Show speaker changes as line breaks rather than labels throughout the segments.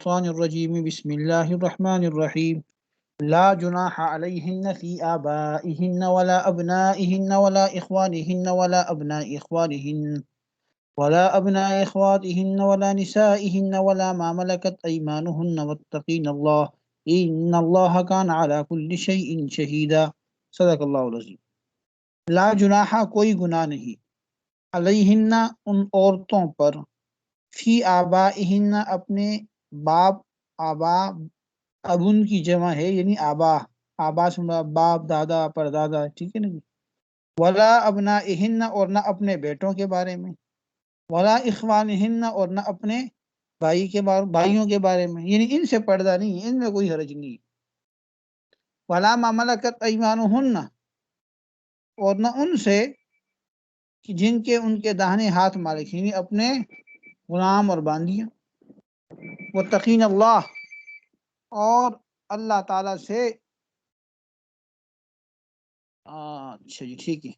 الشيطان الرجيم بسم الله الرحمن الرحيم لا جناح عليهن في آبائهن ولا أبنائهن ولا إخوانهن ولا أبناء إخوانهن ولا أبناء إخواتهن ولا نسائهن ولا ما ملكت أيمانهن واتقين الله إن الله كان على كل شيء شهيدا صدق اللہ العظیم۔ لا جناح کوئی گناہ نہیں، علیہن ان عورتوں پر، فی آبائہن اپنے باپ، آبا اب ان کی جمع ہے یعنی آبا سے مراد باپ، دادا، پردادا، ٹھیک ہے نا جی۔ ولا ابنائہن اور نہ اپنے بیٹوں کے بارے میں، ولا اخوانہن اور نہ اپنے بھائیوں کے بارے میں، یعنی ان سے پردہ نہیں ہے، ان میں کوئی حرج نہیں۔ ولا ما ملکت ایمانہن اور نہ ان سے جن کے ان کے داہنے ہاتھ مالک ہیں، یعنی اپنے غلام اور باندیاں۔ واتقین اللہ اور اللہ تعالیٰ سے اچھا جی ٹھیک ہے،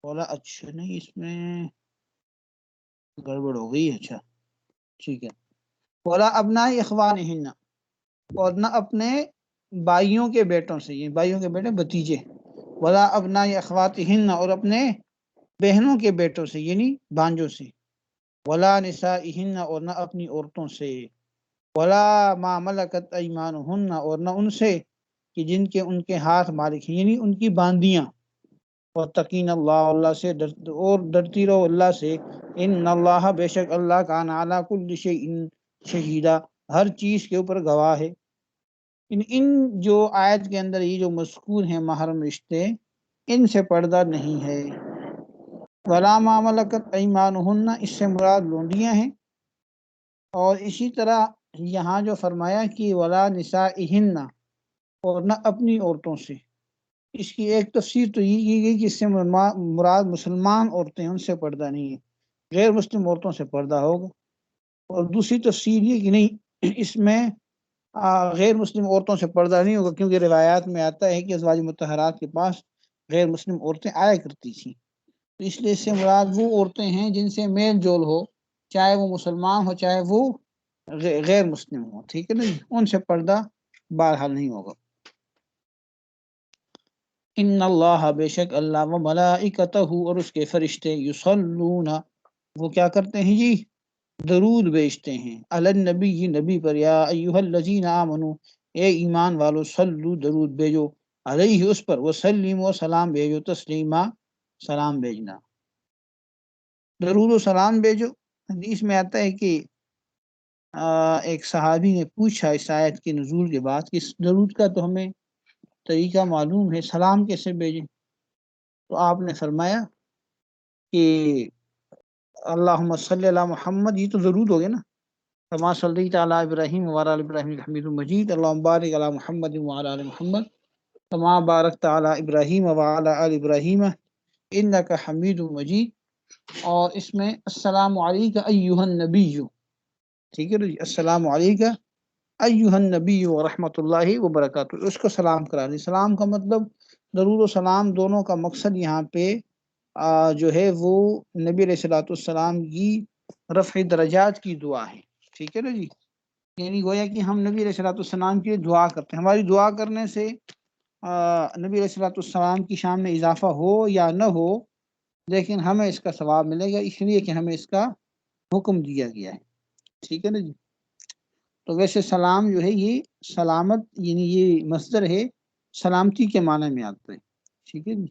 بولا اچھا نہیں، اس میں گڑبڑ ہو گئی، اچھا ٹھیک ہے۔ بولا ابناء اخوانہن اور نہ اپنے بھائیوں کے بیٹوں سے، یہ بھائیوں کے بیٹے بھتیجے۔ ولا ابناء اخواتہن اور اپنے بہنوں کے بیٹوں سے یعنی بھانجوں سے۔ ولا نسائہن اور نہ اپنی عورتوں سے۔ ولا ما ملکت ایمانہن اور نہ ان سے کہ جن کے ان کے ہاتھ مالک ہیں، یعنی ان کی باندیاں۔ واتقین اللہ اللہ سے ڈرتی رہو اللہ سے۔ ان اللہ بے شک اللہ کان علی کل شیء شہیدا ہر چیز کے اوپر گواہ ہے۔ ان جو آیت کے اندر یہ جو مذکور ہیں محرم رشتے، ان سے پردہ نہیں ہے۔ ولا ما ملکت ایمانہن اس سے مراد لونڈیاں ہیں، اور اسی طرح یہاں جو فرمایا کہ ولا نسائہن اور نہ اپنی عورتوں سے، اس کی ایک تفسیر تو یہ کی گئی کہ اس سے مراد مسلمان عورتیں، ان سے پردہ نہیں ہے، غیر مسلم عورتوں سے پردہ ہوگا۔ اور دوسری تفسیر یہ کہ نہیں، اس میں غیر مسلم عورتوں سے پردہ نہیں ہوگا، کیونکہ روایات میں آتا ہے کہ ازواج مطہرات کے پاس غیر مسلم عورتیں آیا کرتی تھیں، تو اس لیے اس سے مراد وہ عورتیں ہیں جن سے میل جول ہو، چاہے وہ مسلمان ہو چاہے وہ غیر مسلم ہو، ٹھیک ہے نا جی، ان سے پردہ بہرحال نہیں ہوگا۔ ان اللہ بے شک اللہ و ملائکتہ اور اس کے فرشتے، یصلون وہ کیا کرتے ہیں جی، درود بیچتے ہیں، علی النبی نبی پر، یا ایھا الذین آمنوا اے ایمان والو، صلو درود بھیجو، علیہ اس پر، وسلموا سلام بھیجو، تسلیما سلام بھیجنا، درود و سلام بھیجو۔ حدیث میں آتا ہے کہ ایک صحابی نے پوچھا اس آیت کے نزول کے بعد کہ اس درود کا تو ہمیں طریقہ معلوم ہے، سلام کیسے بھیجیں؟ تو آپ نے فرمایا کہ اللہم صلی علی محمد، یہ تو درود ہو گیا نا، کما صلیت علی ابراہیم وعلی آل ابراہیم حمید مجید، اللہم بارک علی محمد وعلی آل محمد کما بارکت علی ابراہیم وعلی آل ابراہیم انک حمید مجید۔ اور اس میں السلام علیک ایھا النبی، ٹھیک ہے جی، السلام علیک ایھا النبی ورحمۃ اللہ وبرکاتہ، اس کو سلام کرا دی۔ سلام کا مطلب، درود و سلام دونوں کا مقصد یہاں پہ جو ہے وہ نبی علیہ الصلوۃ والسلام کی رفع درجات کی دعا ہے، ٹھیک ہے نا جی، یعنی گویا کہ ہم نبی علیہ الصلوۃ والسلام کی دعا کرتے ہیں، ہماری دعا کرنے سے نبی علیہ الصلوۃ والسلام کی شان میں اضافہ ہو یا نہ ہو، لیکن ہمیں اس کا ثواب ملے گا، اس لیے کہ ہمیں اس کا حکم دیا گیا ہے، ٹھیک ہے نا جی۔ تو ویسے سلام جو ہے یہ سلامت، یعنی یہ مصدر ہے، سلامتی کے معنی میں آتا ہے، ٹھیک ہے جی۔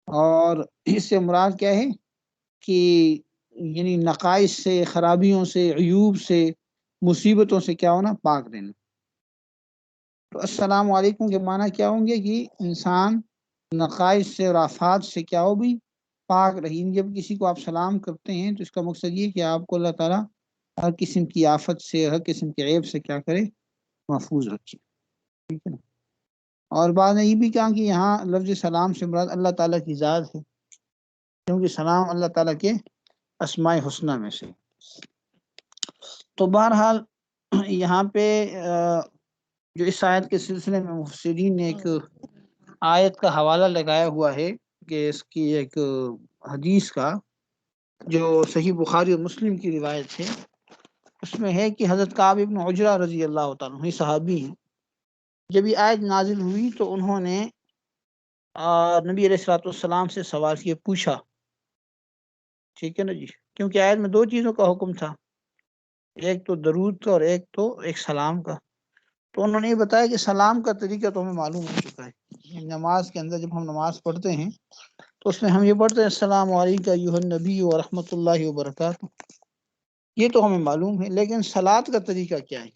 اور اس سے مراد کیا ہے کہ یعنی نقائص سے، خرابیوں سے، عیوب سے، مصیبتوں سے کیا ہونا، پاک رہنا۔ تو السلام علیکم کے معنی کیا ہوں گے کہ انسان نقائص سے اور آفات سے کیا ہو بھی پاک رہی۔ جب کسی کو آپ سلام کرتے ہیں تو اس کا مقصد یہ کہ آپ کو اللہ تعالیٰ ہر قسم کی آفت سے، ہر قسم کے عیب سے کیا کرے، محفوظ رکھے، ٹھیک ہے نا۔ اور بعد نے یہ بھی کہا کہ یہاں لفظ سلام سے مراد اللہ تعالیٰ کی ذات ہے، کیونکہ سلام اللہ تعالیٰ کے اسماء حسنہ میں سے۔ تو بہرحال یہاں پہ جو اس آیت کے سلسلے میں مفسرین نے ایک آیت کا حوالہ لگایا ہوا ہے کہ اس کی ایک حدیث کا، جو صحیح بخاری اور مسلم کی روایت ہے، اس میں ہے کہ حضرت کعب ابن عجرہ رضی اللہ تعالیٰ عنہ صحابی ہیں، جب یہ آیت نازل ہوئی تو انہوں نے نبی علیہ الصلوۃ والسلام سے سوال کیا، پوچھا، ٹھیک ہے نا جی، کیونکہ آیت میں دو چیزوں کا حکم تھا، ایک تو درود کا اور ایک سلام کا۔ تو انہوں نے یہ بتایا کہ سلام کا طریقہ تو ہمیں معلوم ہو چکا ہے، نماز کے اندر جب ہم نماز پڑھتے ہیں تو اس میں ہم یہ پڑھتے ہیں السلام علیکم ایھا النبی ورحمۃ اللہ وبرکاتہ، یہ تو ہمیں معلوم ہے، لیکن صلات کا طریقہ کیا ہے،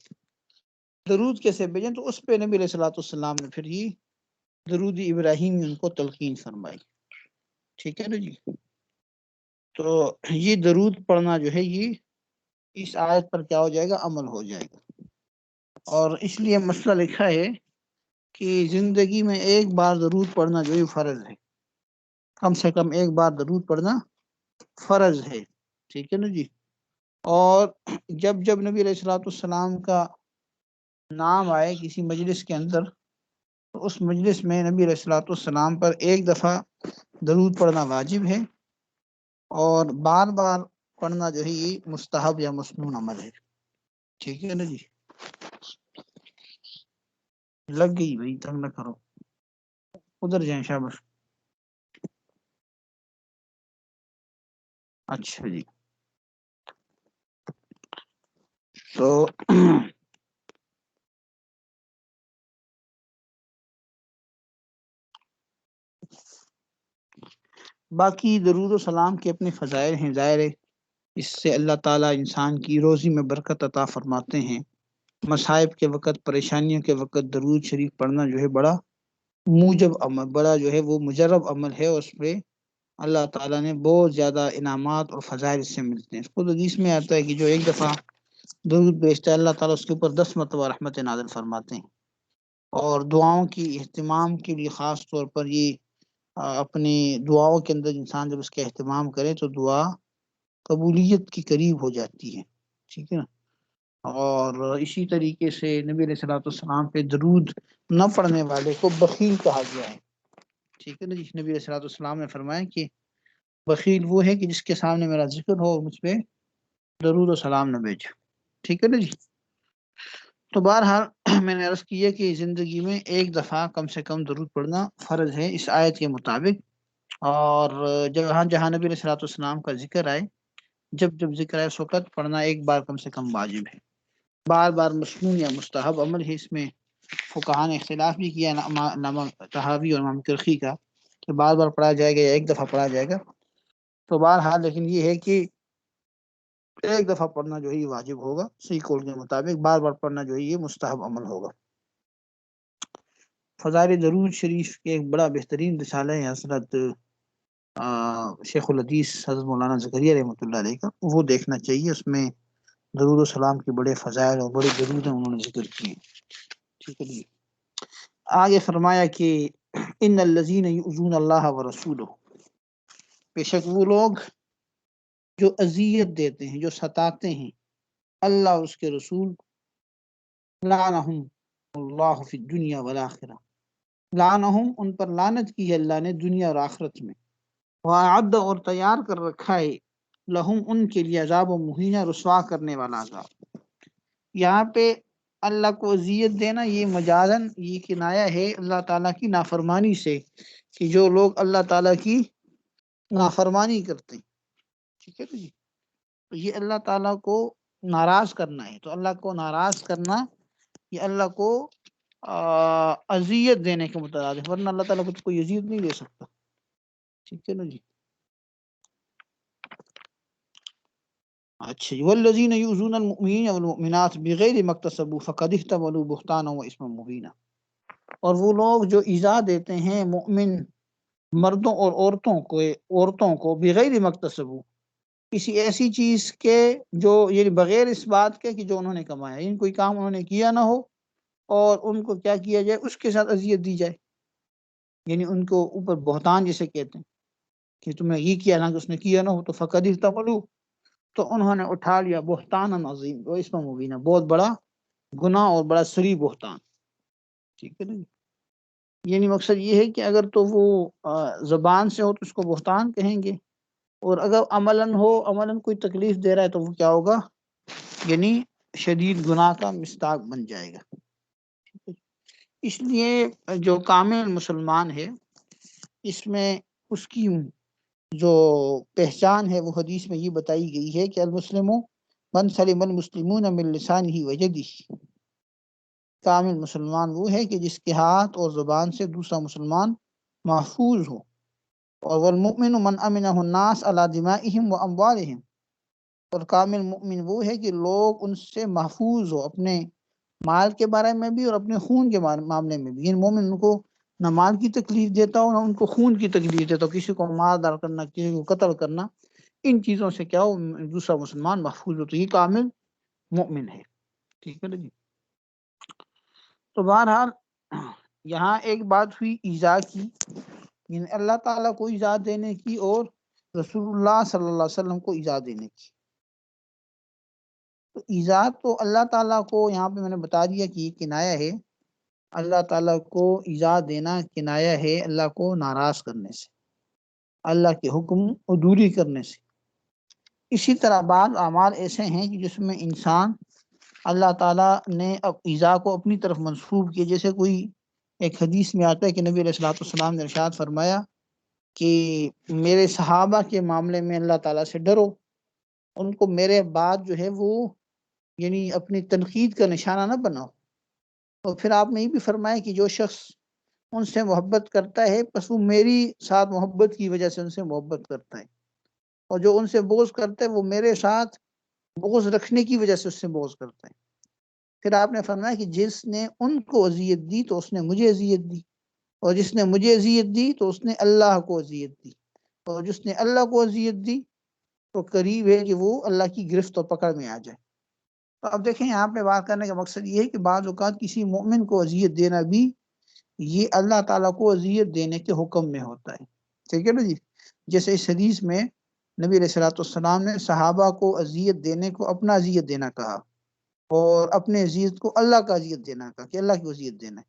درود کیسے بھیجیں، تو اس پہ نبی علیہ الصلوۃ والسلام نے پھر یہ درود ابراہیمی ان کو تلقین فرمائی، ٹھیک ہے نا جی۔ تو یہ درود پڑھنا جو ہے یہ اس آیت پر کیا ہو جائے گا، عمل ہو جائے گا، اور اس لیے مسئلہ لکھا ہے کہ زندگی میں ایک بار درود پڑھنا جو ہے فرض ہے، کم سے کم ایک بار درود پڑھنا فرض ہے، ٹھیک ہے نا جی۔ اور جب جب نبی علیہ الصلوۃ والسلام کا نام آئے کسی مجلس کے اندر، تو اس مجلس میں نبی علیہ الصلوۃ والسلام پر ایک دفعہ درود پڑھنا واجب ہے، اور بار بار پڑھنا جو ہے یہ مستحب یا مسنون عمل ہے، ٹھیک ہے نا جی۔ لگ گئی بھائی، تنگ نہ کرو، ادھر جائیں شاباش۔ اچھا جی، تو باقی درود و سلام کے اپنے فضائل ہیں، ظاہر ہے اس سے اللہ تعالیٰ انسان کی روزی میں برکت عطا فرماتے ہیں، مصائب کے وقت، پریشانیوں کے وقت درود شریف پڑھنا جو ہے بڑا موجب عمل، بڑا جو ہے وہ مجرب عمل ہے، اس پہ اللہ تعالیٰ نے بہت زیادہ انعامات اور فضائل اس سے ملتے ہیں۔ اس کو حدیث میں آتا ہے کہ جو ایک دفعہ درود بیچتا ہے اللہ تعالیٰ اس کے اوپر 10 مرتبہ رحمت نازل فرماتے ہیں، اور دعاؤں کی اہتمام کے لیے خاص طور پر یہ اپنی دعاؤں کے اندر انسان جب اس کا اہتمام کرے تو دعا قبولیت کی قریب ہو جاتی ہے، ٹھیک ہے نا۔ اور اسی طریقے سے نبی علیہ الصلوۃ والسلام پہ درود نہ پڑھنے والے کو بخیل کہا گیا ہے، ٹھیک ہے نا جی۔ نبی علیہ الصلوۃ والسلام نے فرمایا کہ بخیل وہ ہے کہ جس کے سامنے میرا ذکر ہو اور مجھ پہ درود و سلام نہ بھیجے، ٹھیک ہے نا جی۔ تو بہرحال میں نے عرض کیا کہ زندگی میں ایک دفعہ کم سے کم درود پڑھنا فرض ہے اس آیت کے مطابق، اور جہاں جہاں نبی علیہ الصلوۃ والسلام کا ذکر آئے، جب جب ذکر آئے اس وقت پڑھنا ایک بار کم سے کم واجب ہے، بار بار مسنون یا مستحب عمل ہے۔ اس میں فقہاء نے اختلاف بھی کیا، امام طحاوی اور امام کرخی کا، کہ بار بار پڑھا جائے گا یا ایک دفعہ پڑھا جائے گا، تو بہرحال لیکن یہ ہے کہ ایک دفعہ پڑھنا جو ہے یہ واجب ہوگا، صحیح قول کے مطابق، بار بار پڑھنا جو ہے یہ مستحب عمل ہوگا۔ فضائل درود شریف کے ایک بڑا بہترین رسالہ ہے حضرت شیخ الحدیث حضرت مولانا زکریا رحمۃ اللہ علیہ کا، وہ دیکھنا چاہیے، اس میں درود و سلام کے بڑے فضائل اور بڑے درود انہوں نے ذکر کیے، ٹھیک ہے جی۔ آگے فرمایا کہ ان الذین یؤذون اللہ ورسولہ، بے شک وہ لوگ جو اذیت دیتے ہیں، جو ستاتے ہیں اللہ اور اس کے رسول، لعنہم اللہ فی الدنیا والآخرہ، لعنہم ان پر لعنت کی ہے اللہ نے دنیا اور آخرت میں، وَأَعَدَّ اور تیار کر رکھا ہے لہم ان کے لیے عذاب و مہینہ، رسوا کرنے والا عذاب۔ یہاں پہ اللہ کو اذیت دینا یہ مجازن یہ کنایا ہے اللہ تعالیٰ کی نافرمانی سے، کہ جو لوگ اللہ تعالیٰ کی نافرمانی کرتے ہیں، ٹھیک ہے نا جی۔ تو یہ اللہ تعالیٰ کو ناراض کرنا ہے، تو اللہ کو ناراض کرنا یہ اللہ کو اذیت دینے کے مترادف، ورنہ اللہ تعالیٰ کو تو کوئی اذیت نہیں دے سکتا، ٹھیک ہے نا جی۔ اچھا جی، والذین یؤذون المؤمنین والمؤمنات بغیر ما اکتسبوا فقد احتملوا بہتانا واثما مبینا، اور وہ لوگ جو ایذا دیتے ہیں مؤمن مردوں اور عورتوں کو بغیر ما اکتسبوا، کسی ایسی چیز کے جو یعنی بغیر اس بات کے کہ جو انہوں نے کمایا، یعنی کوئی کام انہوں نے کیا نہ ہو اور ان کو کیا کیا جائے، اس کے ساتھ اذیت دی جائے، یعنی ان کو اوپر بہتان جسے کہتے ہیں کہ تم نے یہ کیا نہ کہ اس نے کیا نہ ہو، تو فقد احتملوا، تو انہوں نے اٹھا لیا بہتان عظیم و اسم مبینہ، بہت بڑا گناہ اور بڑا سری بہتان، ٹھیک ہے نا۔ یعنی مقصد یہ ہے کہ اگر تو وہ زبان سے ہو تو اس کو بہتان کہیں گے، اور اگر عملاً ہو، عملاً کوئی تکلیف دے رہا ہے تو وہ کیا ہوگا؟ یعنی شدید گناہ کا مستحق بن جائے گا۔ اس لیے جو کامل مسلمان ہے، اس میں اس کی جو پہچان ہے وہ حدیث میں یہ بتائی گئی ہے کہ المسلم من سلم المسلمون من لسانہ ویدہ، کامل مسلمان وہ ہے کہ جس کے ہاتھ اور زبان سے دوسرا مسلمان محفوظ ہو۔ اور والمؤمن من امنہ الناس علی دمائہم و اموالہم، اور کامل مؤمن وہ ہے کہ لوگ ان سے محفوظ ہو، اپنے مال کے بارے میں بھی اور اپنے خون کے معاملے میں بھی۔ یعنی مومن ان کو نہ مال کی تکلیف دیتا ہو، نہ ان کو خون کی تکلیف دیتا ہو، کسی کو مار دار کرنا، کسی کو قتل کرنا، ان چیزوں سے کیا ہو دوسرا مسلمان محفوظ ہو، تو یہ کامل مؤمن ہے۔ ٹھیک ہے نا جی؟ تو بہرحال یہاں ایک بات ہوئی ایذا کی، یعنی اللہ تعالیٰ کو ایذا دینے کی اور رسول اللہ صلی اللہ علیہ وسلم کو ایذا دینے کی۔ تو ایذا تو اللہ تعالیٰ کو یہاں پہ میں نے بتا دیا کہ یہ کنایا ہے، اللہ تعالیٰ کو ایذا دینا کنایا ہے اللہ کو ناراض کرنے سے، اللہ کے حکم عدولی کرنے سے۔ اسی طرح بعض اعمال ایسے ہیں کہ جس میں انسان اللہ تعالیٰ نے اب ایذا کو اپنی طرف منسوب کیا، جیسے کوئی ایک حدیث میں آتا ہے کہ نبی علیہ الصلوۃ والسلام نے ارشاد فرمایا کہ میرے صحابہ کے معاملے میں اللہ تعالیٰ سے ڈرو، ان کو میرے بعد جو ہے وہ یعنی اپنی تنقید کا نشانہ نہ بناؤ۔ اور پھر آپ نے یہ بھی فرمایا کہ جو شخص ان سے محبت کرتا ہے بس وہ میری ساتھ محبت کی وجہ سے ان سے محبت کرتا ہے، اور جو ان سے بغض کرتا ہے وہ میرے ساتھ بغض رکھنے کی وجہ سے اس سے بغض کرتا ہے۔ پھر آپ نے فرمایا کہ جس نے ان کو اذیت دی تو اس نے مجھے اذیت دی، اور جس نے مجھے اذیت دی تو اس نے اللہ کو اذیت دی، اور جس نے اللہ کو اذیت دی تو قریب ہے کہ وہ اللہ کی گرفت اور پکڑ میں آ جائے۔ تو اب دیکھیں یہاں پہ بات کرنے کا مقصد یہ ہے کہ بعض اوقات کسی مومن کو اذیت دینا بھی یہ اللہ تعالیٰ کو اذیت دینے کے حکم میں ہوتا ہے۔ ٹھیک ہے نا جی؟ جیسے اس حدیث میں نبی علیہ الصلوۃ والسلام نے صحابہ کو اذیت دینے کو اپنا اذیت دینا کہا، اور اپنے اذیت کو اللہ کا اذیت دینا کہا کہ اللہ کی اذیت دینا ہے۔